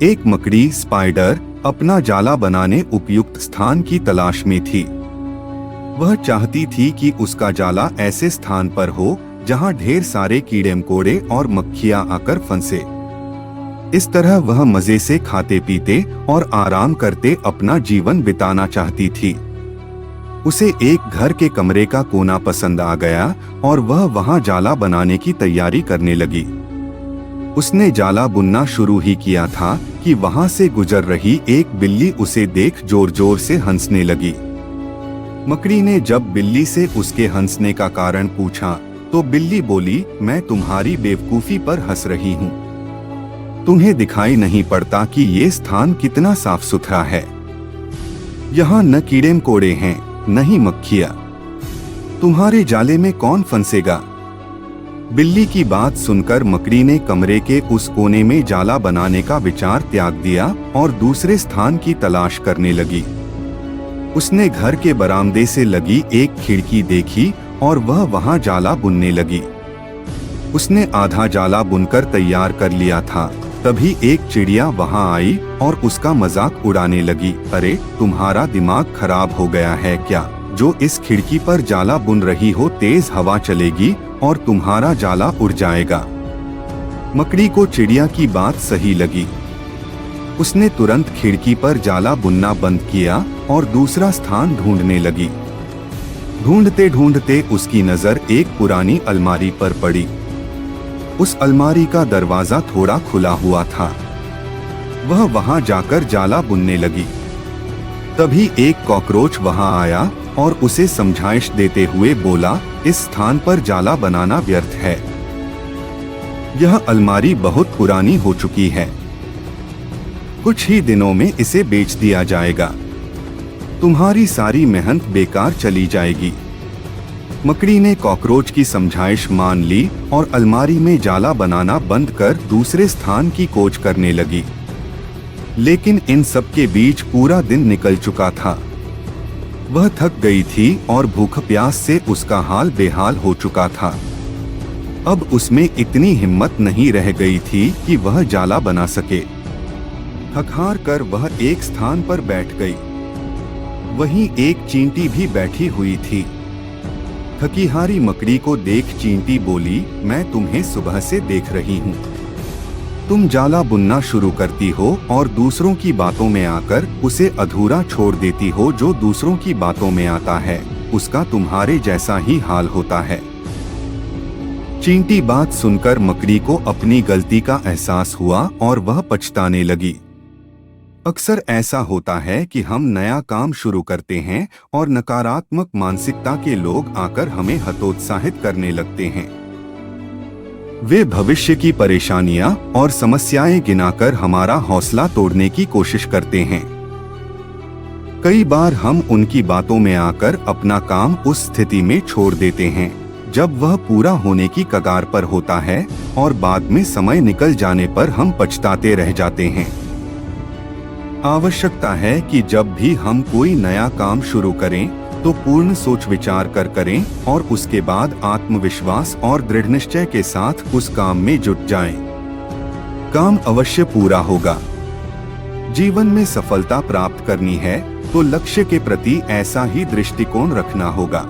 एक मकड़ी स्पाइडर अपना जाला बनाने उपयुक्त स्थान की तलाश में थी। वह चाहती थी कि उसका जाला ऐसे स्थान पर हो जहां ढेर सारे कीड़े मकोड़े और मक्खियां आकर फंसे। इस तरह वह मजे से खाते पीते और आराम करते अपना जीवन बिताना चाहती थी। उसे एक घर के कमरे का कोना पसंद आ गया और वह वहां जाला बनाने की तैयारी करने लगी। उसने जाला बुनना शुरू ही किया था कि वहां से गुजर रही एक बिल्ली उसे देख जोर जोर से हंसने लगी। मकड़ी ने जब बिल्ली से उसके हंसने का कारण पूछा तो बिल्ली बोली, मैं तुम्हारी बेवकूफी पर हंस रही हूँ। तुम्हें दिखाई नहीं पड़ता कि ये स्थान कितना साफ सुथरा है। यहाँ न कीड़े मकोड़े हैं, न ही मक्खियाँ। तुम्हारे जाले में कौन फंसेगा? बिल्ली की बात सुनकर मकड़ी ने कमरे के उस कोने में जाला बनाने का विचार त्याग दिया और दूसरे स्थान की तलाश करने लगी। उसने घर के बरामदे से लगी एक खिड़की देखी और वह वहां जाला बुनने लगी। उसने आधा जाला बुनकर तैयार कर लिया था, तभी एक चिड़िया वहां आई और उसका मजाक उड़ाने लगी। अरे, तुम्हारा दिमाग खराब हो गया है क्या? जो इस खिड़की पर जाला बुन रही हो, तेज हवा चलेगी और तुम्हारा जाला उड़ जाएगा। मकड़ी को चिड़िया की बात सही लगी। उसने तुरंत खिड़की पर जाला बुनना बंद किया और दूसरा स्थान ढूंढने लगी। ढूंढते ढूंढते उसकी नजर एक पुरानी अलमारी पर पड़ी। उस अलमारी का दरवाजा थोड़ा खुला हुआ था। वह वहां जाकर जाला बुनने लगी। तभी एक कॉकरोच वहां आया और उसे समझाइश देते हुए बोला, इस स्थान पर जाला बनाना व्यर्थ है। यह अलमारी बहुत पुरानी हो चुकी है। कुछ ही दिनों में इसे बेच दिया जाएगा। तुम्हारी सारी मेहनत बेकार चली जाएगी। मकड़ी ने कॉकरोच की समझाइश मान ली और अलमारी में जाला बनाना बंद कर दूसरे स्थान की खोज करने लगी। लेकिन इन सब के बीच पूरा दिन निकल चुका था। वह थक गई थी और भूख प्यास से उसका हाल बेहाल हो चुका था। अब उसमें इतनी हिम्मत नहीं रह गई थी कि वह जाला बना सके। थक-हार कर वह एक स्थान पर बैठ गई। वहीं एक चींटी भी बैठी हुई थी। थकी-हारी मकड़ी को देख चींटी बोली, मैं तुम्हें सुबह से देख रही हूँ। तुम जाला बुनना शुरू करती हो और दूसरों की बातों में आकर उसे अधूरा छोड़ देती हो। जो दूसरों की बातों में आता है उसका तुम्हारे जैसा ही हाल होता है। चींटी बात सुनकर मकड़ी को अपनी गलती का एहसास हुआ और वह पछताने लगी। अक्सर ऐसा होता है कि हम नया काम शुरू करते हैं और नकारात्मक मानसिकता के लोग आकर हमें हतोत्साहित करने लगते हैं। वे भविष्य की परेशानियां और समस्याएं गिनाकर हमारा हौसला तोड़ने की कोशिश करते हैं। कई बार हम उनकी बातों में आकर अपना काम उस स्थिति में छोड़ देते हैं जब वह पूरा होने की कगार पर होता है और बाद में समय निकल जाने पर हम पछताते रह जाते हैं। आवश्यकता है कि जब भी हम कोई नया काम शुरू करें तो पूर्ण सोच विचार कर करें और उसके बाद आत्मविश्वास और दृढ़ निश्चय के साथ उस काम में जुट जाएं। काम अवश्य पूरा होगा। जीवन में सफलता प्राप्त करनी है तो लक्ष्य के प्रति ऐसा ही दृष्टिकोण रखना होगा।